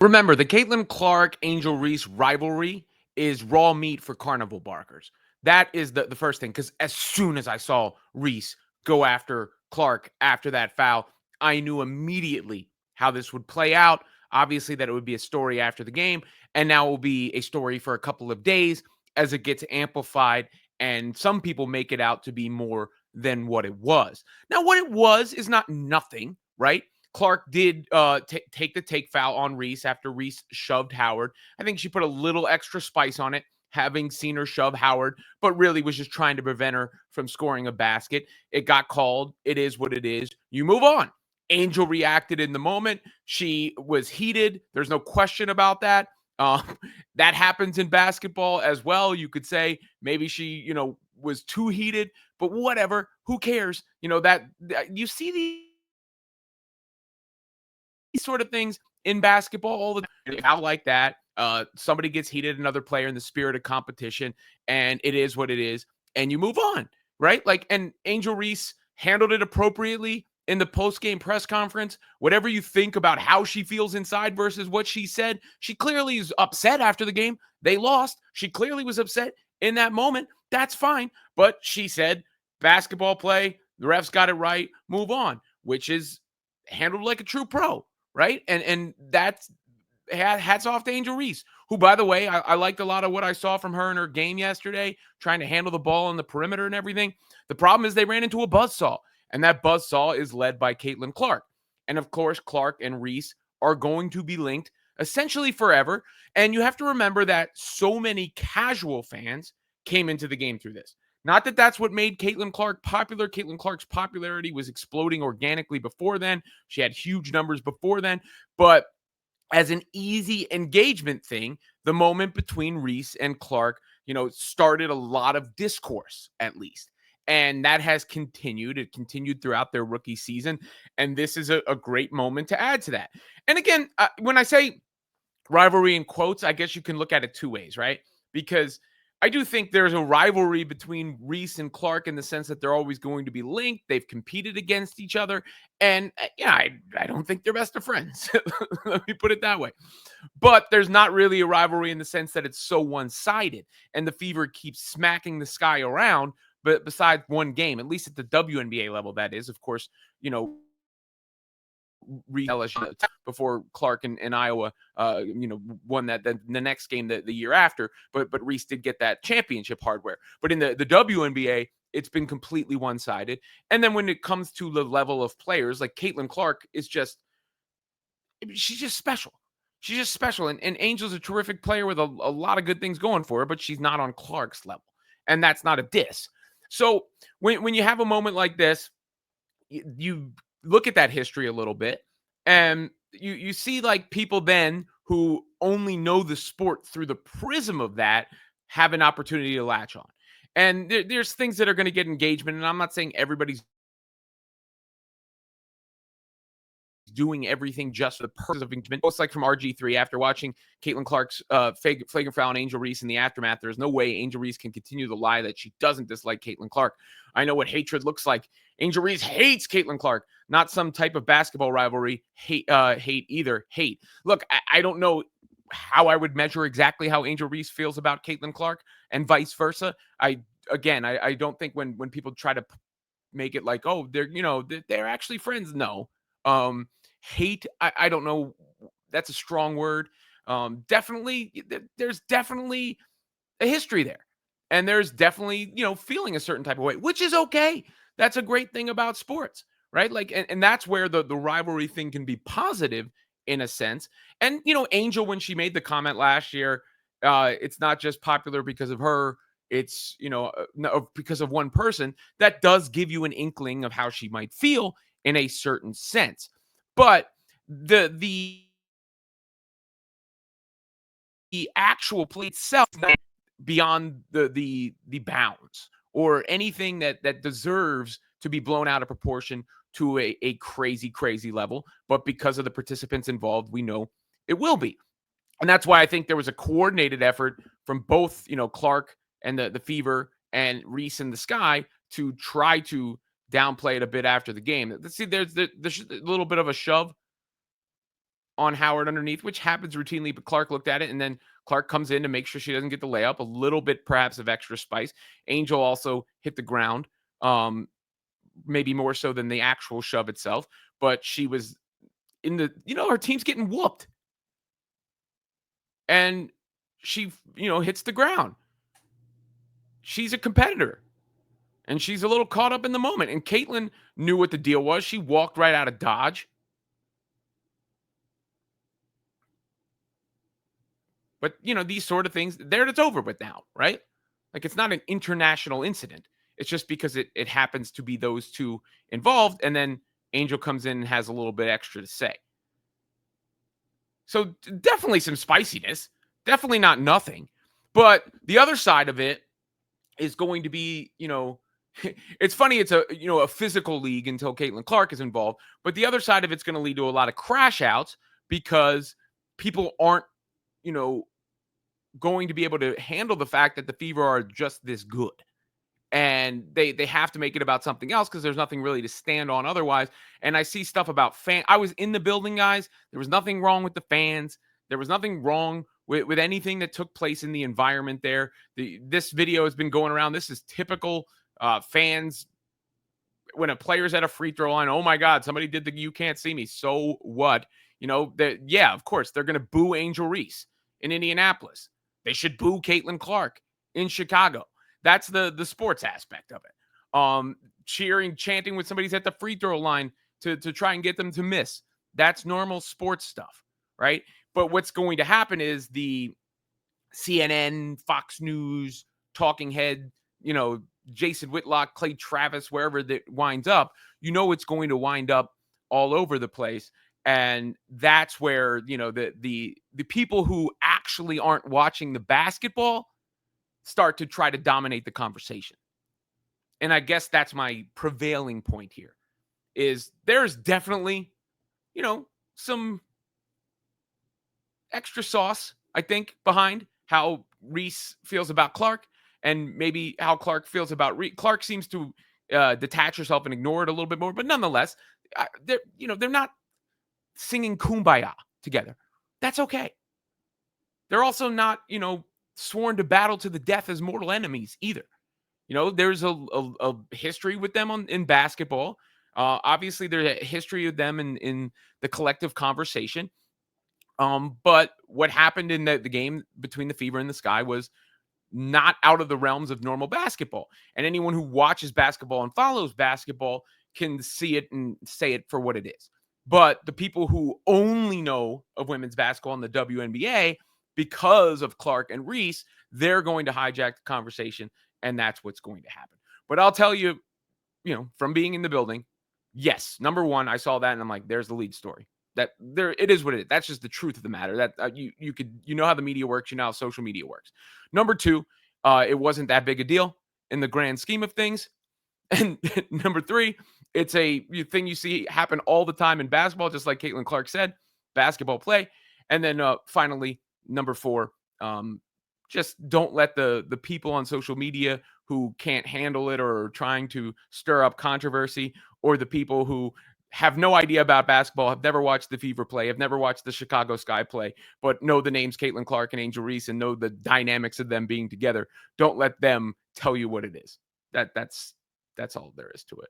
Remember, the Caitlin Clark Angel Reese rivalry is raw meat for carnival barkers. That is the first thing. Because as soon as I saw Reese go after Clark after that foul, I knew immediately how this would play out. Obviously, that it would be a story after the game, and now it will be a story for a couple of days as it gets amplified. And some people make it out to be more than what it was. Now, what it was is not nothing, right? Clark did take the take foul on Reese after Reese shoved Howard. I think she put a little extra spice on it, having seen her shove Howard, but really was just trying to prevent her from scoring a basket. It got called. It is what it is. You move on. Angel reacted in the moment. She was heated. There's no question about that. That happens in basketball as well. You could say maybe she, was too heated, but whatever. Who cares? That you see these sort of things in basketball all the time. Out like that, somebody gets heated, another player in the spirit of competition, and it is what it is, and you move on, right? Like, and Angel Reese handled it appropriately in the post-game press conference. Whatever you think about how she feels inside versus what she said, she clearly is upset after the game. They lost. She clearly was upset in that moment. That's fine. But she said, basketball play, the refs got it right, move on, which is handled like a true pro, right? And that's hats off to Angel Reese, who, by the way, I liked a lot of what I saw from her in her game yesterday, trying to handle the ball on the perimeter and everything. The problem is they ran into a buzzsaw, and that buzzsaw is led by Caitlin Clark. And of course, Clark and Reese are going to be linked essentially forever. And you have to remember that so many casual fans came into the game through this. Not that that's what made Caitlin Clark popular. Caitlin Clark's popularity was exploding organically before then. She had huge numbers before then. But as an easy engagement thing, the moment between Reese and Clark, started a lot of discourse, at least. And that has continued. It continued throughout their rookie season. And this is a great moment to add to that. And again, when I say rivalry in quotes, I guess you can look at it two ways, right? Because I do think there's a rivalry between Reese and Clark in the sense that they're always going to be linked. They've competed against each other. And I don't think they're best of friends. Let me put it that way. But there's not really a rivalry in the sense that it's so one-sided. And the Fever keeps smacking the sky around, but besides one game, at least at the WNBA level, that is, of course, LSU before Clark and Iowa, won that the next game the year after. But Reese did get that championship hardware. But in the WNBA, it's been completely one-sided. And then when it comes to the level of players, like Caitlin Clark she's just special. She's just special. And Angel's a terrific player with a lot of good things going for her, but she's not on Clark's level. And that's not a diss. So when you have a moment like this, you look at that history a little bit, and you see like people then who only know the sport through the prism of that have an opportunity to latch on. And there's things that are going to get engagement, and I'm not saying everybody's doing everything just for the purpose of engagement. Most like from RG3 after watching Caitlin Clark's flagrant foul on Angel Reese in the aftermath, there's no way Angel Reese can continue the lie that she doesn't dislike Caitlin Clark. I know what hatred looks like. Angel Reese hates Caitlin Clark, not some type of basketball rivalry. Hate either. Hate. Look, I don't know how I would measure exactly how Angel Reese feels about Caitlin Clark and vice versa. I don't think when people try to make it like, oh, they're actually friends. No. Hate, I don't know. That's a strong word. Definitely, there's definitely a history there. And there's definitely, feeling a certain type of way, which is okay. That's a great thing about sports, right? Like, and that's where the rivalry thing can be positive in a sense. And, Angel, when she made the comment last year, it's not just popular because of her. It's, because of one person. That does give you an inkling of how she might feel in a certain sense. But the actual play itself beyond the bounds or anything that deserves to be blown out of proportion to a crazy level. But because of the participants involved, we know it will be. And that's why I think there was a coordinated effort from both, Clark and the Fever and Reese in the Sky to try to downplay it a bit after the game. See, there's a little bit of a shove on Howard underneath, which happens routinely, but Clark looked at it, and then Clark comes in to make sure she doesn't get the layup, a little bit perhaps of extra spice. Angel also hit the ground, maybe more so than the actual shove itself, but she was in the, her team's getting whooped. And she, hits the ground. She's a competitor. And she's a little caught up in the moment. And Caitlyn knew what the deal was. She walked right out of Dodge. But, these sort of things, it's over with now, right? Like, it's not an international incident. It's just because it happens to be those two involved. And then Angel comes in and has a little bit extra to say. So definitely some spiciness. Definitely not nothing. But the other side of it is going to be, it's funny. It's a physical league until Caitlin Clark is involved. But the other side of it's going to lead to a lot of crash outs because people aren't, going to be able to handle the fact that the Fever are just this good. And they have to make it about something else because there's nothing really to stand on otherwise. And I see stuff about I was in the building, guys. There was nothing wrong with the fans. There was nothing wrong with anything that took place in the environment there. This video has been going around. This is typical fans. When a player's at a free throw line, oh my God, somebody did the "you can't see me." So what? Yeah, of course, they're going to boo Angel Reese in Indianapolis. They should boo Caitlin Clark in Chicago. That's the sports aspect of it. Cheering, chanting when somebody's at the free throw line to try and get them to miss. That's normal sports stuff, right? But what's going to happen is the CNN, Fox News, talking head, Jason Whitlock, Clay Travis, wherever that winds up, it's going to wind up all over the place. And that's where, the people who actually aren't watching the basketball start to try to dominate the conversation. And I guess that's my prevailing point here is there's definitely, some extra sauce, I think, behind how Reese feels about Clark and maybe how Clark feels about Reese. Clark seems to detach herself and ignore it a little bit more, but nonetheless, they're not singing Kumbaya together. That's okay. They're also not, sworn to battle to the death as mortal enemies either. There's a history with them in basketball. Obviously, there's a history of them in the collective conversation. But what happened in the game between the Fever and the Sky was not out of the realms of normal basketball. And anyone who watches basketball and follows basketball can see it and say it for what it is. But the people who only know of women's basketball in the WNBA, because of Clark and Reese, they're going to hijack the conversation, and that's what's going to happen. But I'll tell you, from being in the building, yes, number one, I saw that, and I'm like, there's the lead story. That there, it is what it is. That's just the truth of the matter. That you could, how the media works, how social media works. Number two, it wasn't that big a deal in the grand scheme of things. And number three, it's a thing you see happen all the time in basketball, just like Caitlin Clark said, basketball play. And then finally, number four, just don't let the people on social media who can't handle it or are trying to stir up controversy, or the people who have no idea about basketball, have never watched the Fever play, have never watched the Chicago Sky play, but know the names Caitlin Clark and Angel Reese and know the dynamics of them being together. Don't let them tell you what it is. That's all there is to it.